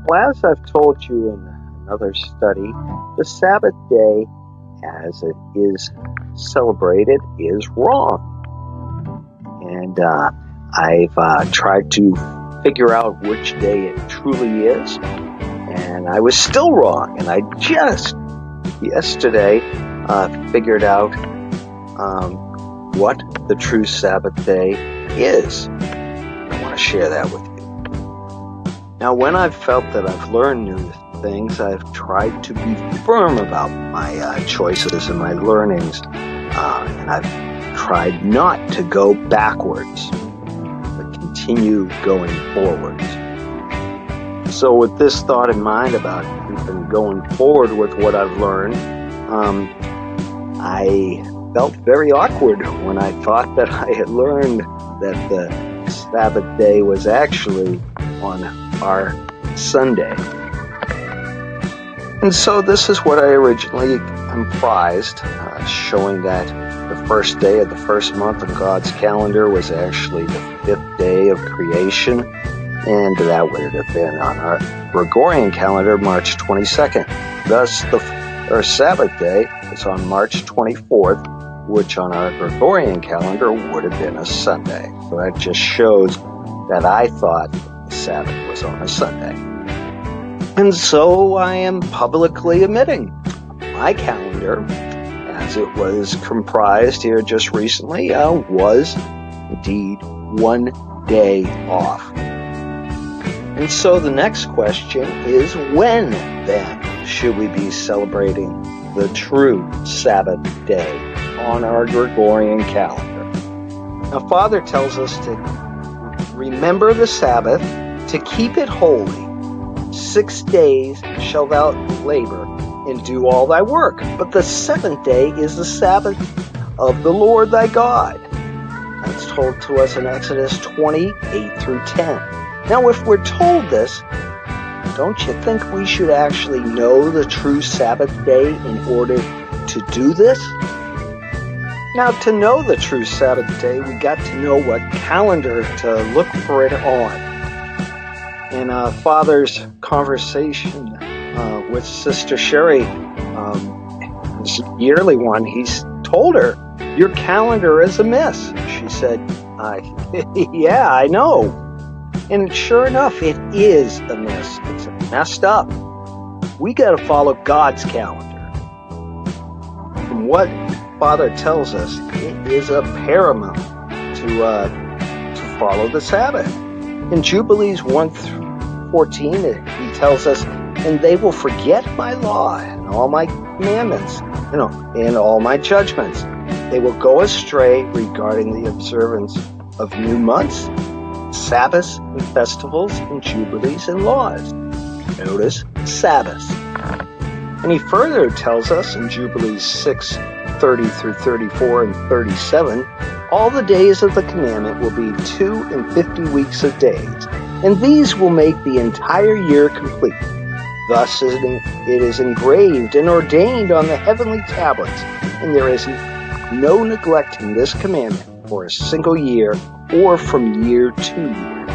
Well, as I've told you in another study, the Sabbath day, as it is celebrated, is wrong. And I've tried to figure out which day it truly is, and I was still wrong. And I just yesterday figured out what the true Sabbath day is. I want to share that with you. Now, when I've felt that I've learned new things, I've tried to be firm about my choices and my learnings, and I've tried not to go backwards, but continue going forwards. So with this thought in mind about even going forward with what I've learned, I felt very awkward when I thought that I had learned that the Sabbath day was actually on our Sunday. And so this is what I originally comprised, showing that the first day of the first month of God's calendar was actually the fifth day of creation, and that would have been on our Gregorian calendar, March 22nd. Thus, our Sabbath day is on March 24th, which on our Gregorian calendar would have been a Sunday. So that just shows that I thought the Sabbath was on a Sunday. And so I am publicly admitting my calendar, as it was comprised here just recently, was indeed one day off. And so the next question is, when then should we be celebrating the true Sabbath day on our Gregorian calendar? Now, Father tells us to remember the Sabbath, to keep it holy. 6 days shalt thou labor and do all thy work, but the seventh day is the Sabbath of the Lord thy God. That's told to us in Exodus 20:8 through 10. Now, if we're told this, don't you think we should actually know the true Sabbath day in order to do this? Now, to know the true Sabbath day, we got to know what calendar to look for it on. In Father's conversation with Sister Sherry, this yearly one, he's told her, your calendar is amiss. She said, yeah, I know. And sure enough, it is amiss. It's messed up. We got to follow God's calendar. From what Father tells us, it is a paramount to follow the Sabbath. In Jubilees 1:14, he tells us, and they will forget my law and all my commandments, and all my judgments. They will go astray regarding the observance of new months, Sabbaths and festivals and jubilees and laws. Notice Sabbaths. And he further tells us in Jubilees 6:30 through 34 and 37, all the days of the commandment will be 2 and 50 weeks of days, and these will make the entire year complete. Thus it is engraved and ordained on the heavenly tablets, and there is no neglecting this commandment for a single year or from year to year.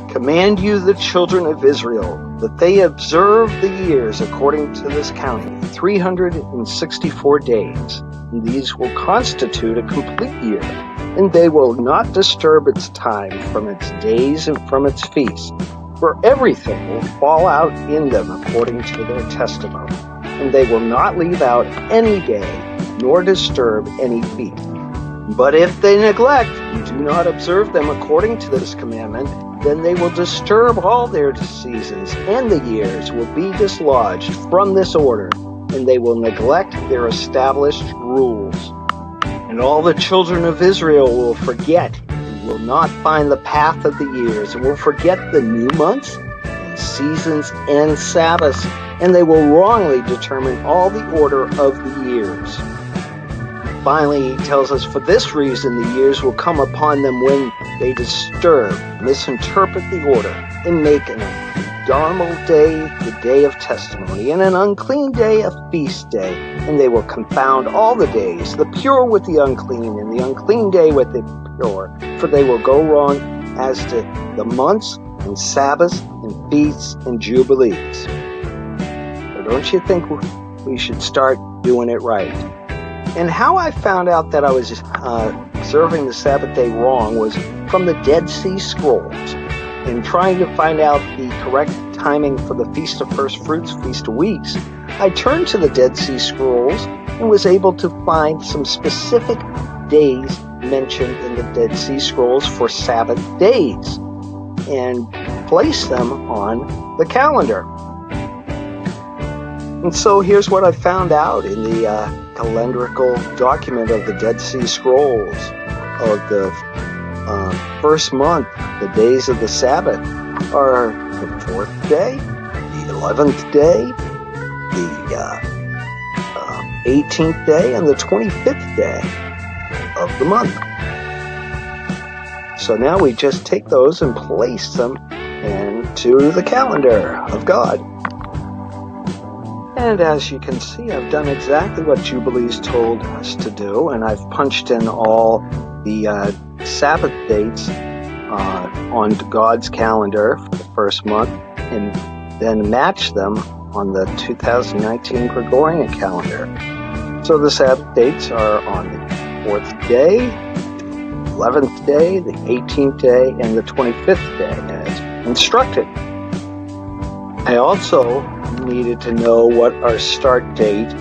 Command you the children of Israel that they observe the years according to this counting, 364 days, and these will constitute a complete year, and they will not disturb its time from its days and from its feasts, for everything will fall out in them according to their testimony, and they will not leave out any day, nor disturb any feast. But if they neglect and do not observe them according to this commandment, then they will disturb all their seasons, and the years will be dislodged from this order, and they will neglect their established rules. And all the children of Israel will forget and will not find the path of the years, and will forget the new months and seasons and Sabbaths, and they will wrongly determine all the order of the years. Finally, he tells us, for this reason the years will come upon them when they disturb, misinterpret the order, and make an abnormal day the day of testimony, and an unclean day a feast day, and they will confound all the days, the pure with the unclean, and the unclean day with the pure, for they will go wrong as to the months and Sabbaths and feasts, and jubilees. But don't you think we should start doing it right? And how I found out that I was observing the Sabbath day wrong was from the Dead Sea Scrolls, and trying to find out the correct timing for the Feast of First Fruits, Feast of Weeks. I turned to the Dead Sea Scrolls and was able to find some specific days mentioned in the Dead Sea Scrolls for Sabbath days and place them on the calendar. And so here's what I found out in the calendrical document of the Dead Sea Scrolls of the first month. The days of the Sabbath are the 4th day, the 11th day, the 18th day, and the 25th day of the month. So now we just take those and place them into the calendar of God. And as you can see, I've done exactly what Jubilees told us to do, and I've punched in all the Sabbath dates on God's calendar for the first month, and then matched them on the 2019 Gregorian calendar. So the Sabbath dates are on the 4th day, 11th day, the 18th day, and the 25th day, as instructed. I also needed to know what our start date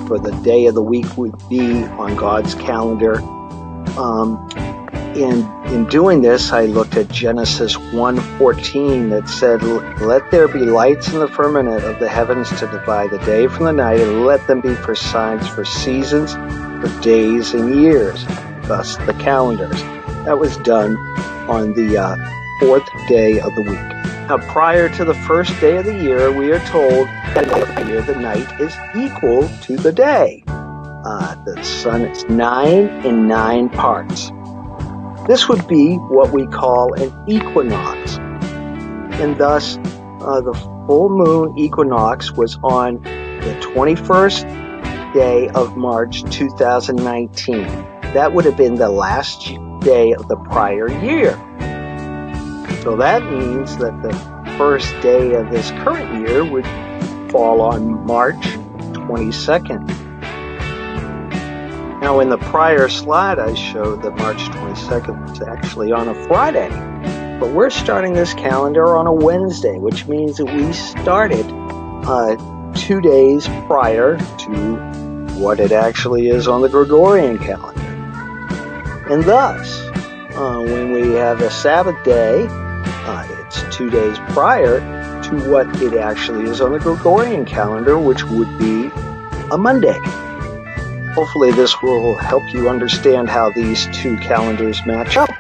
for the day of the week would be on God's calendar. In doing this, I looked at Genesis 1:14 that said, "Let there be lights in the firmament of the heavens to divide the day from the night, and let them be for signs, for seasons, for days and years," thus the calendars. That was done on the 4th day of the week. Now, prior to the first day of the year, we are told that the night is equal to the day. The sun is 9 in 9 parts. This would be what we call an equinox. And thus, the full moon equinox was on the 21st day of March 2019. That would have been the last day of the prior year. So that means that the first day of this current year would fall on March 22nd. Now, in the prior slide, I showed that March 22nd was actually on a Friday. But we're starting this calendar on a Wednesday, which means that we started 2 days prior to what it actually is on the Gregorian calendar. And thus, when we have a Sabbath day, it's 2 days prior to what it actually is on the Gregorian calendar, which would be a Monday. Hopefully this will help you understand how these two calendars match up.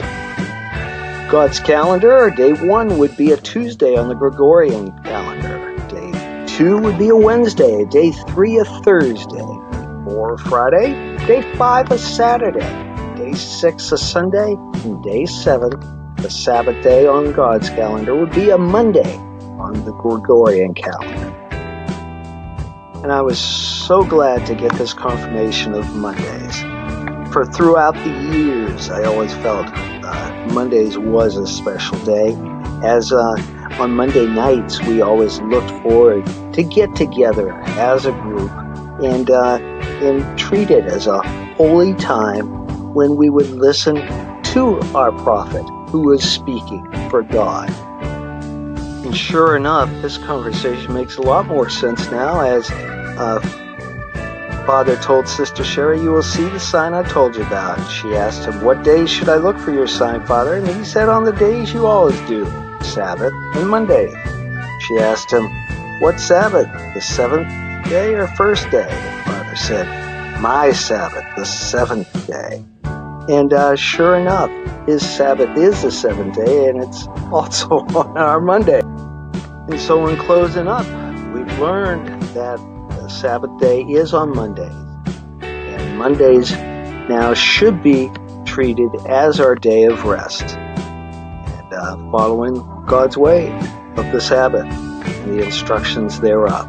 God's calendar, day 1 would be a Tuesday on the Gregorian calendar. Day 2 would be a Wednesday. Day 3 a Thursday. 4 a Friday. Day 5 a Saturday. Day 6 a Sunday. And day 7, the Sabbath day on God's calendar, would be a Monday on the Gregorian calendar. And I was so glad to get this confirmation of Mondays. For throughout the years, I always felt Mondays was a special day, as on Monday nights we always looked forward to get together as a group and treat it as a holy time when we would listen to our prophet who was speaking for God. And sure enough, this conversation makes a lot more sense now, as Father told Sister Sherry, "You will see the sign I told you about." She asked him, "What days should I look for your sign, Father?" And he said, "On the days you always do, Sabbath and Monday." She asked him, "What Sabbath, the 7th day or first day?" Father said, "My Sabbath, the 7th day." And sure enough, his Sabbath is the 7th day, and it's also on our Monday. And so in closing up, we've learned that the Sabbath day is on Mondays. And Mondays now should be treated as our day of rest. And following God's way of the Sabbath and the instructions thereof.